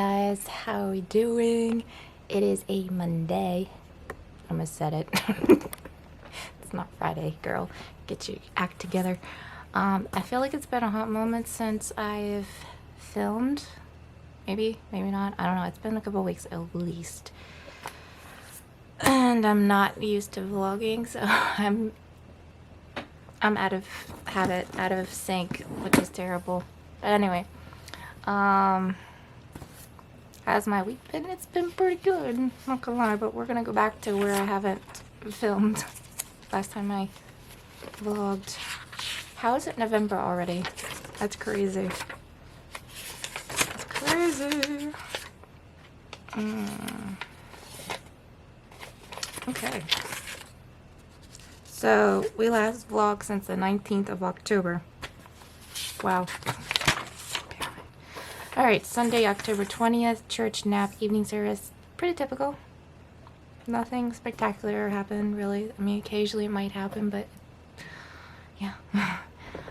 guys, how are we doing? It is a Monday. I almost said it. It's not Friday, girl. Get your act together. I feel like it's been a hot moment since I've filmed. Maybe not. I don't know. It's been a couple weeks at least. And I'm not used to vlogging, so I'm out of habit, out of sync, which is terrible. But anyway, how's my week been? It's been pretty good, not gonna lie, but we're gonna go back to where I haven't filmed. Last time I vlogged. How is it November already? That's crazy. That's crazy. Okay. So, we last vlogged since the 19th of October. Wow. Alright, Sunday, October 20th, church nap, evening service. Pretty typical. Nothing spectacular happened, really. I mean, occasionally it might happen, but yeah.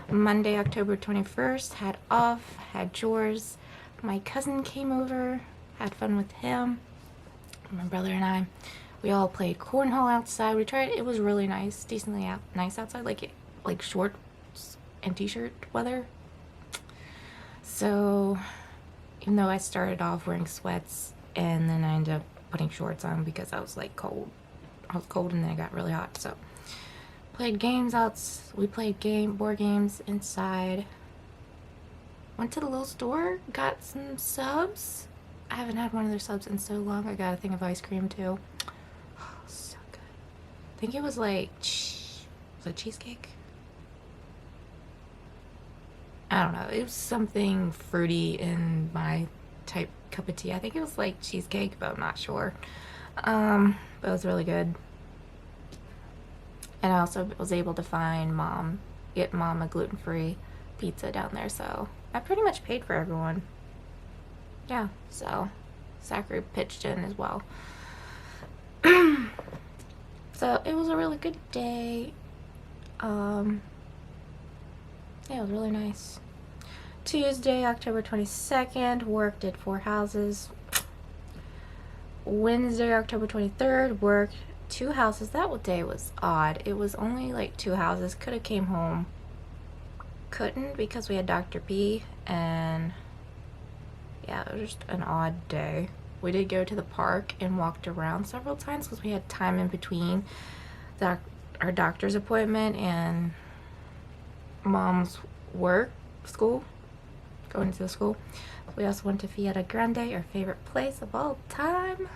Monday, October 21st, had off, had chores. My cousin came over, had fun with him. My brother and I, we all played cornhole outside. We tried, it was really nice, decently nice outside, like shorts and t-shirt weather. So, even though I started off wearing sweats and then I ended up putting shorts on because I was like cold. I was cold and then it got really hot. So, played games we played board games inside. Went to the little store, got some subs. I haven't had one of their subs in so long. I got a thing of ice cream too. Oh, so good. I think it was like, was it cheesecake? I don't know. It was something fruity in my type cup of tea. I think it was like cheesecake, but I'm not sure. But it was really good. And I also was able to get mom a gluten-free pizza down there. So I pretty much paid for everyone. Yeah, so Zachary pitched in as well. So it was a really good day. Yeah, it was really nice. Tuesday, October 22nd, worked at 4 houses. Wednesday, October 23rd, worked 2 houses. That day was odd. It was only like 2 houses. Could have came home. Couldn't because we had Dr. P, and yeah, it was just an odd day. We did go to the park and walked around several times because we had time in between our doctor's appointment and mom's going to the school. We also went to Fiesta Grande, our favorite place of all time.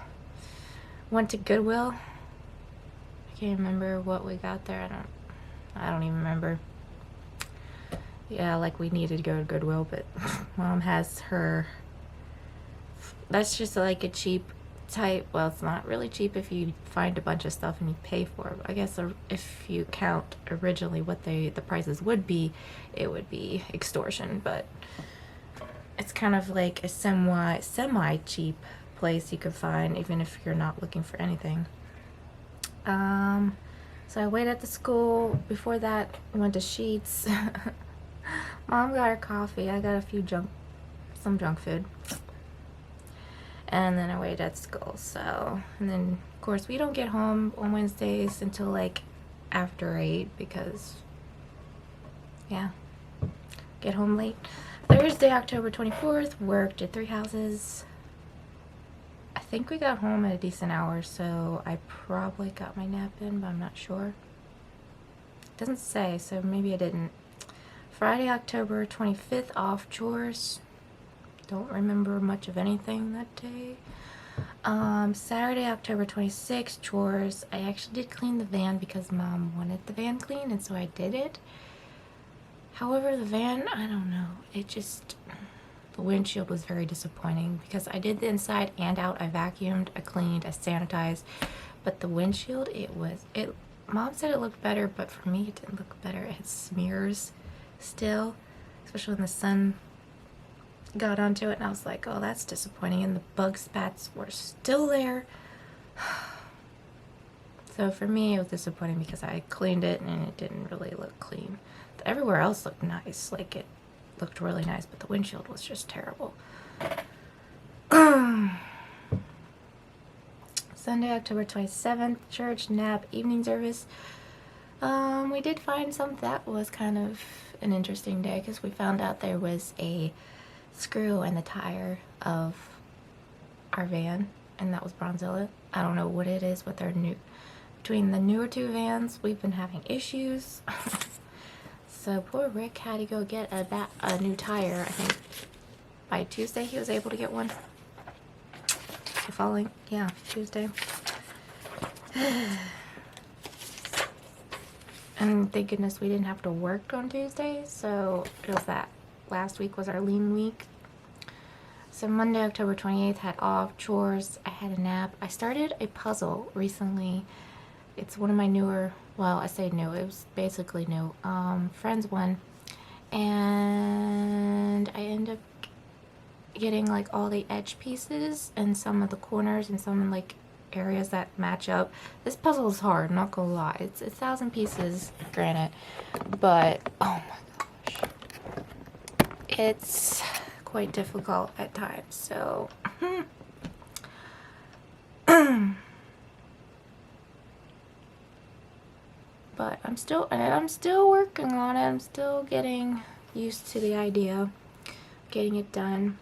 Went to Goodwill. I can't remember what we got there. I don't even remember. Yeah, like we needed to go to Goodwill, but mom has her, that's just like a cheap type. Well, it's not really cheap if you find a bunch of stuff and you pay for it. I guess if you count originally what the prices would be, it would be extortion, but it's kind of like a semi cheap place you could find even if you're not looking for anything. So I waited at the school. Before that, we went to Sheets. Mom got her coffee. I got some junk food. And then I waited at school. So, and then of course we don't get home on Wednesdays until like after 8 because, yeah, get home late. Thursday, October 24th, worked at 3 houses. I think we got home at a decent hour, so I probably got my nap in, but I'm not sure. It doesn't say, so maybe I didn't. Friday, October 25th, off chores. Don't remember much of anything that day. Saturday, October 26th, chores. I actually did clean the van because mom wanted the van clean, and so I did it. However, the van, I don't know. The windshield was very disappointing because I did the inside and out. I vacuumed, I cleaned, I sanitized, but the windshield, mom said it looked better, but for me it didn't look better. It had smears still, especially when the sun got onto it, and I was like, oh, that's disappointing, and the bug spats were still there. So for me it was disappointing because I cleaned it and it didn't really look clean. Everywhere else looked nice, like it looked really nice, but the windshield was just terrible. Sunday, October 27th, church, nap, evening service. We did find that was kind of an interesting day because we found out there was a screw in the tire of our van, and that was Bronzilla. I don't know what it is with our between the newer two vans, we've been having issues. So poor Rick had to go get a new tire. I think by Tuesday he was able to get one. The following, yeah, Tuesday. And thank goodness we didn't have to work on Tuesday, so it was that last week was our lean week. So Monday, October 28th, had off, chores, I had a nap. I started a puzzle recently. It's one of my newer, well, I say new, it was basically new, Friends one. And I ended up getting like all the edge pieces and some of the corners and some like areas that match up. This puzzle is hard, not gonna lie. It's 1,000 pieces, granted, but oh my gosh, it's quite difficult at times. So but I'm still working on it. I'm still getting used to the idea, getting it done.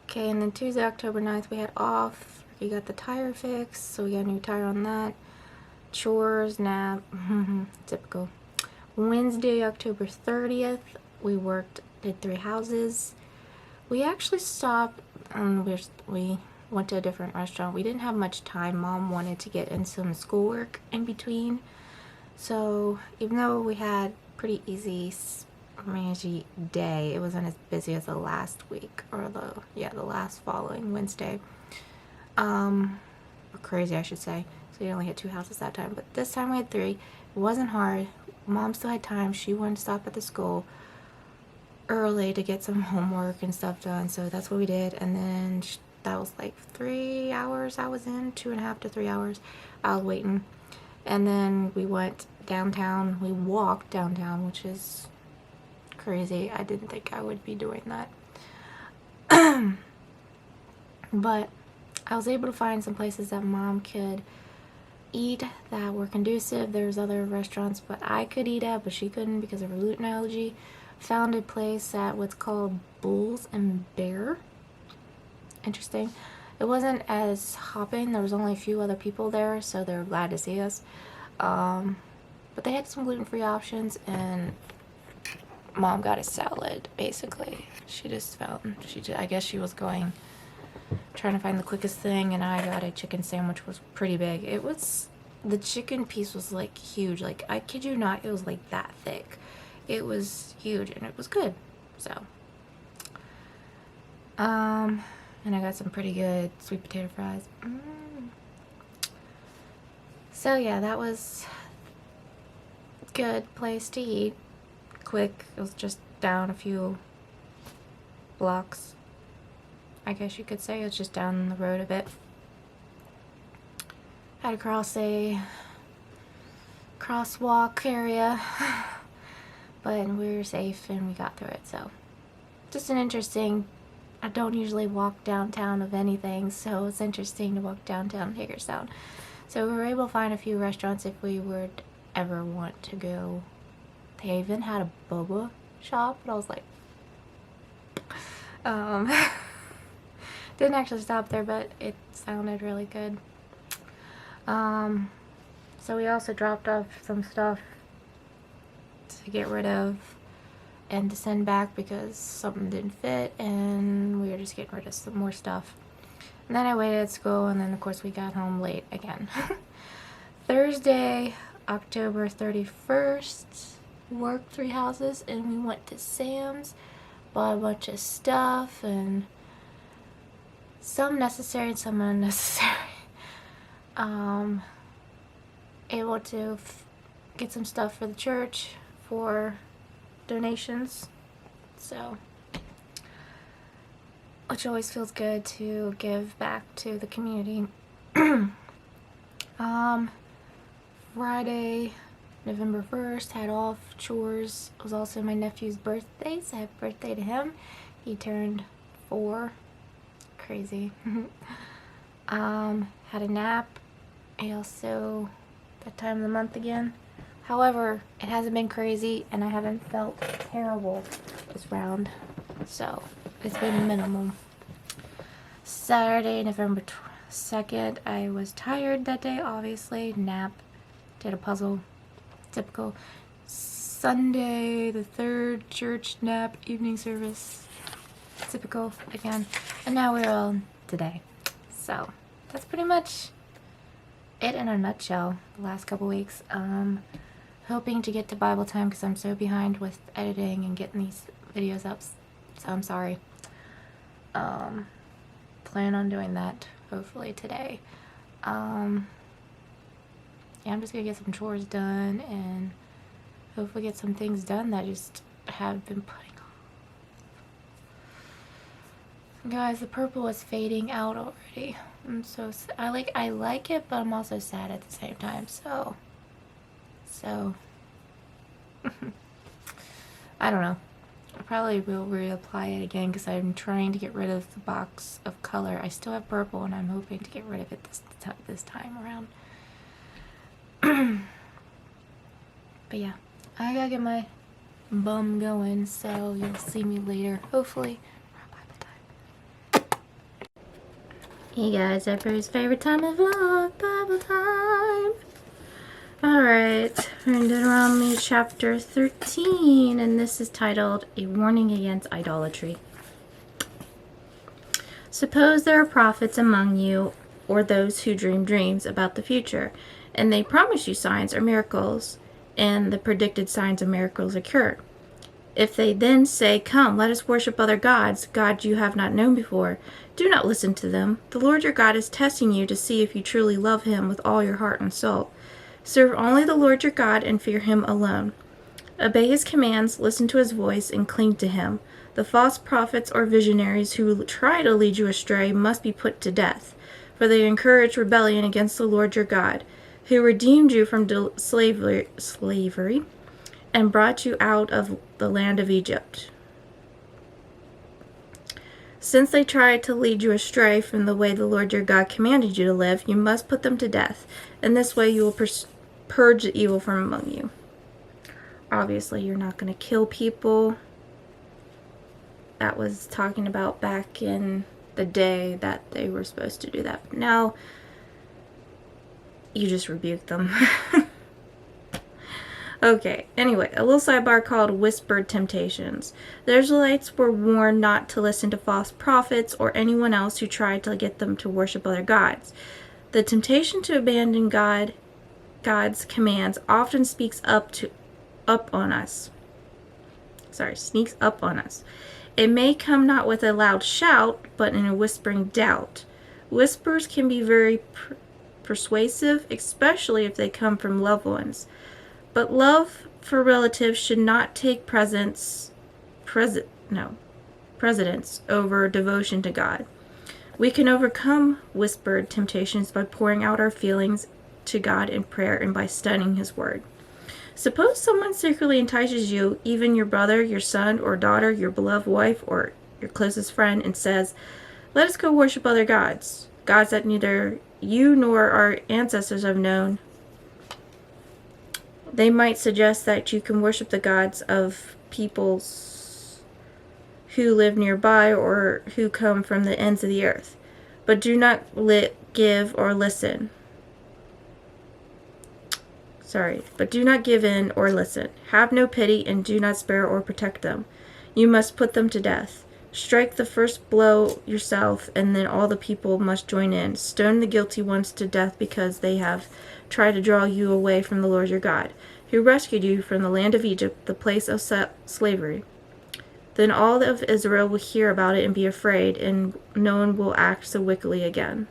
Okay, and then Tuesday, October 9th, we had off. We got the tire fixed, so we got a new tire on that. Chores, nap, typical. Wednesday, October 30th, we did 3 houses. We actually stopped, we went to a different restaurant. We didn't have much time. Mom wanted to get in some schoolwork in between. So even though we had pretty easy day, it wasn't as busy as the last week, or the last following Wednesday. Or crazy, I should say. So we only had 2 houses that time, but this time we had 3. It wasn't hard. Mom still had time. She wanted to stop at the school early to get some homework and stuff done, so that's what we did. And then that was like 3 hours I was in, 2.5 to 3 hours I was waiting. And then we went downtown. We walked downtown, which is crazy. I didn't think I would be doing that. But I was able to find some places that Mom could eat that were conducive. There's other restaurants but I could eat at, but she couldn't because of her gluten allergy. Found a place at what's called Bulls and Bear. Interesting. It wasn't as hopping. There was only a few other people there, so they were glad to see us. But they had some gluten-free options, and Mom got a salad, basically. I guess she was trying to find the quickest thing, and I got a chicken sandwich, which was pretty big. The chicken piece was like huge. Like, I kid you not, it was like that thick. It was huge, and it was good. So, and I got some pretty good sweet potato fries. So yeah, that was a good place to eat. Quick. It was just down a few blocks, I guess you could say. It was just down the road a bit. Had to cross a crosswalk area, but we were safe and we got through it. So just an interesting, I don't usually walk downtown of anything, so it's interesting to walk downtown Hagerstown. So we were able to find a few restaurants if we would ever want to go. They even had a boba shop, but I was like, didn't actually stop there, but it sounded really good. So we also dropped off some stuff to get rid of and to send back because something didn't fit, and we were just getting rid of some more stuff. And then I waited at school, and then of course we got home late again. Thursday, October 31st, worked 3 houses, and we went to Sam's, bought a bunch of stuff, and some necessary and some unnecessary. Able to get some stuff for the church for donations, so, which always feels good to give back to the community. Friday, November 1st, had off chores. It was also my nephew's birthday, so happy birthday to him. He turned 4. Crazy. Had a nap. Also, that time of the month again. However, it hasn't been crazy, and I haven't felt terrible this round. So, it's been minimal. Saturday, November 2nd, I was tired that day, obviously. Nap. Did a puzzle. Typical. Sunday, the 3rd, church, nap, evening service. Typical again. And now we're on today. So, that's pretty much it in a nutshell the last couple weeks. Hoping to get to Bible time because I'm so behind with editing and getting these videos up. So I'm sorry. Plan on doing that hopefully today. Yeah, I'm just gonna get some chores done and hopefully get some things done that I just have been putting off. Guys, the purple is fading out already. I'm so I like it, but I'm also sad at the same time. So I don't know. I probably will reapply it again because I'm trying to get rid of the box of color. I still have purple and I'm hoping to get rid of it this time around. But yeah, I gotta get my bum going, so you'll see me later, hopefully around Bible time. Hey guys, everybody's favorite time of vlog, Bible time. Alright, we're in Deuteronomy chapter 13, and this is titled, A Warning Against Idolatry. Suppose there are prophets among you, or those who dream dreams about the future, and they promise you signs or miracles, and the predicted signs or miracles occur. If they then say, Come, let us worship other gods, gods you have not known before, do not listen to them. The Lord your God is testing you to see if you truly love him with all your heart and soul. Serve only the Lord your God and fear him alone. Obey his commands, listen to his voice, and cling to him. The false prophets or visionaries who try to lead you astray must be put to death, for they encourage rebellion against the Lord your God, who redeemed you from slavery and brought you out of the land of Egypt. Since they tried to lead you astray from the way the Lord your God commanded you to live, you must put them to death. In this way you will purge the evil from among you. Obviously, you're not going to kill people. That was talking about back in the day that they were supposed to do that. But now, you just rebuke them. Okay, anyway, a little sidebar called Whispered Temptations. The Israelites were warned not to listen to false prophets or anyone else who tried to get them to worship other gods. The temptation to abandon God's commands often sneaks up on us. It may come not with a loud shout, but in a whispering doubt. Whispers can be very persuasive, especially if they come from loved ones. But love for relatives should not take precedence over devotion to God. We can overcome whispered temptations by pouring out our feelings to God in prayer and by studying his word. Suppose someone secretly entices you, even your brother, your son or daughter, your beloved wife, or your closest friend, and says, Let us go worship other gods, gods that neither you nor our ancestors have known. They might suggest that you can worship the gods of peoples who live nearby or who come from the ends of the earth. But do not give in or listen. Have no pity and do not spare or protect them. You must put them to death. Strike the first blow yourself, and then all the people must join in. Stone the guilty ones to death because they have tried to draw you away from the Lord your God, who rescued you from the land of Egypt, the place of slavery. Then all of Israel will hear about it and be afraid, and no one will act so wickedly again.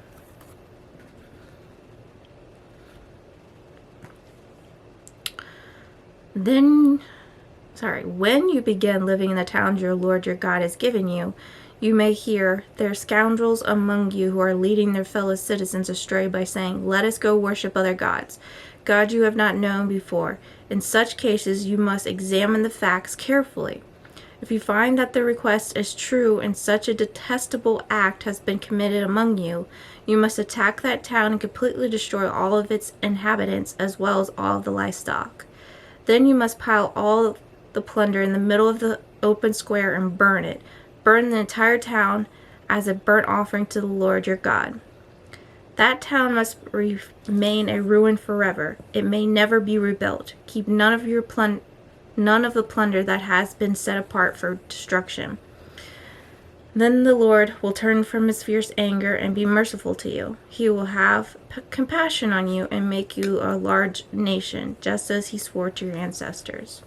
When you begin living in the towns your Lord your God has given you, you may hear there are scoundrels among you who are leading their fellow citizens astray by saying, Let us go worship other gods, God you have not known before. In such cases, you must examine the facts carefully. If you find that the request is true and such a detestable act has been committed among you, you must attack that town and completely destroy all of its inhabitants as well as all of the livestock. Then you must pile all the plunder in the middle of the open square and burn it. Burn the entire town as a burnt offering to the Lord your God. That town must remain a ruin forever. It may never be rebuilt. Keep none of the plunder that has been set apart for destruction. Then the Lord will turn from his fierce anger and be merciful to you. He will have compassion on you and make you a large nation, just as he swore to your ancestors.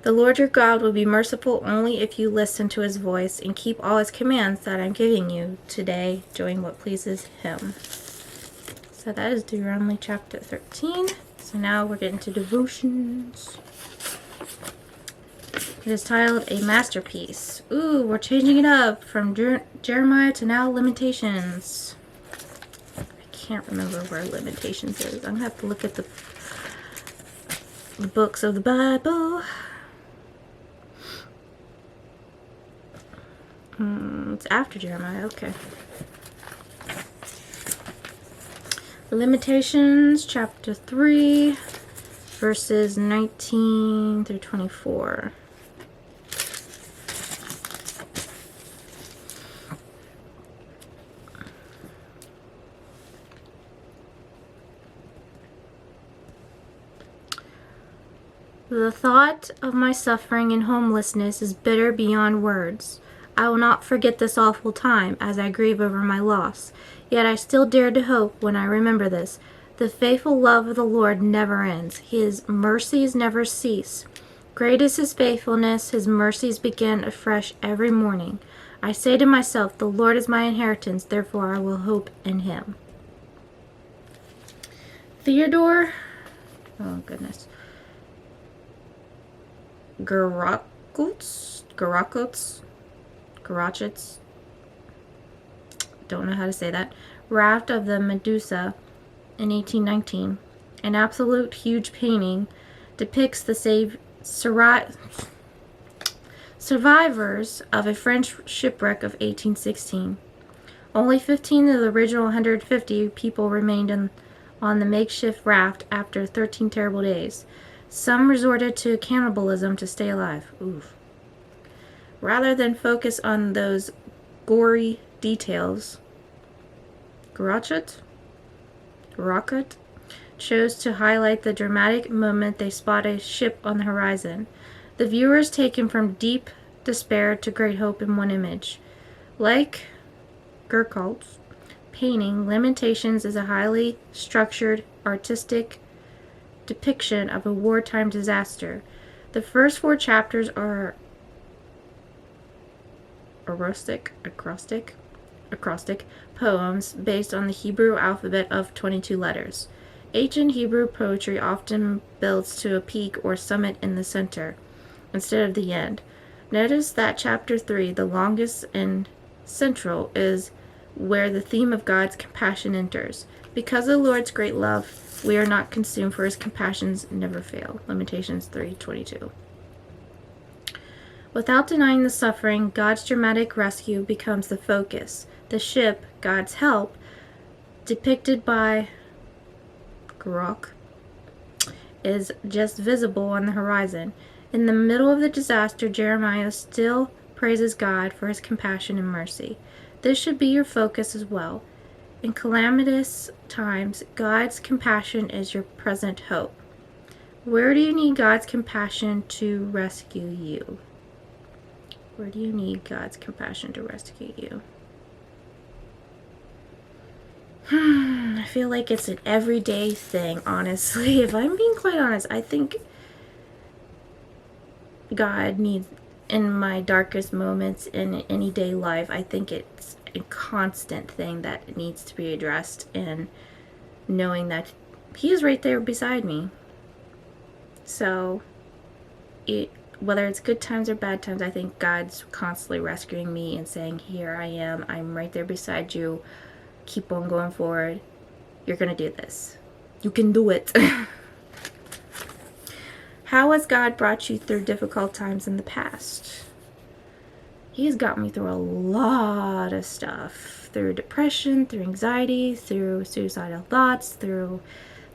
The Lord your God will be merciful only if you listen to his voice and keep all his commands that I'm giving you today, doing what pleases him. So that is Deuteronomy chapter 13. So now we're getting to devotions. It is titled A Masterpiece. Ooh, we're changing it up from Jeremiah to now Lamentations. I can't remember where Lamentations is. I'm going to have to look at the books of the Bible. It's after Jeremiah, okay. Lamentations chapter 3, verses 19 through 24. The thought of my suffering and homelessness is bitter beyond words. I will not forget this awful time as I grieve over my loss. Yet I still dare to hope when I remember this. The faithful love of the Lord never ends. His mercies never cease. Great is his faithfulness. His mercies begin afresh every morning. I say to myself, the Lord is my inheritance, therefore I will hope in him. Theodore, oh goodness, Garakots, don't know how to say that, Raft of the Medusa in 1819. An absolute huge painting depicts the survivors of a French shipwreck of 1816. Only 15 of the original 150 people remained on the makeshift raft after 13 terrible days. Some resorted to cannibalism to stay alive. Oof. Rather than focus on those gory details, Rocket chose to highlight the dramatic moment they spot a ship on the horizon. The viewer is taken from deep despair to great hope in one image. Like Gurkalt's painting, Lamentations is a highly structured, artistic depiction of a wartime disaster. The first 4 chapters are acrostic poems based on the Hebrew alphabet of 22 letters. Ancient Hebrew poetry often builds to a peak or summit in the center instead of the end. Notice that chapter 3, the longest and central, is where the theme of God's compassion enters. Because of the Lord's great love, we are not consumed, for his compassions never fail. Lamentations 3:22. Without denying the suffering, God's dramatic rescue becomes the focus. The ship, God's help, depicted by Grok, is just visible on the horizon. In the middle of the disaster, Jeremiah still praises God for his compassion and mercy. This should be your focus as well. In calamitous times, God's compassion is your present hope. Where do you need God's compassion to rescue you? Where do you need God's compassion to rescue you? I feel like it's an everyday thing, honestly. If I'm being quite honest, I think God needs, in my darkest moments in any day life, I think it's a constant thing that needs to be addressed, and knowing that he is right there beside me. So whether it's good times or bad times, I think God's constantly rescuing me and saying, here I am, I'm right there beside you, keep on going forward, you're gonna do this. You can do it. How has God brought you through difficult times in the past? He's got me through a lot of stuff. Through depression, through anxiety, through suicidal thoughts, through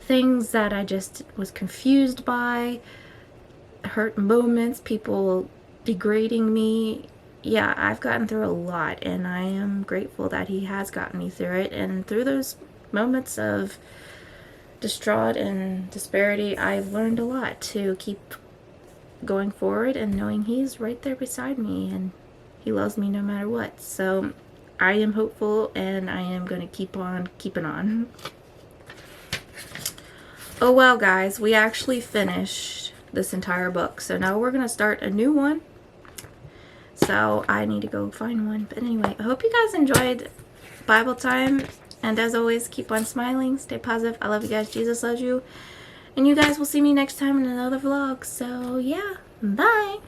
things that I just was confused by, hurt moments, people degrading me. Yeah, I've gotten through a lot, and I am grateful that he has gotten me through it. And through those moments of distraught and disparity, I've learned a lot to keep going forward and knowing he's right there beside me and he loves me no matter what. So I am hopeful, and I am going to keep on keeping on. Oh well, guys, we actually finished this entire book. So now we're going to start a new one. So I need to go find one. But anyway, I hope you guys enjoyed Bible time. And as always, keep on smiling. Stay positive. I love you guys. Jesus loves you. And you guys will see me next time in another vlog. So yeah, bye.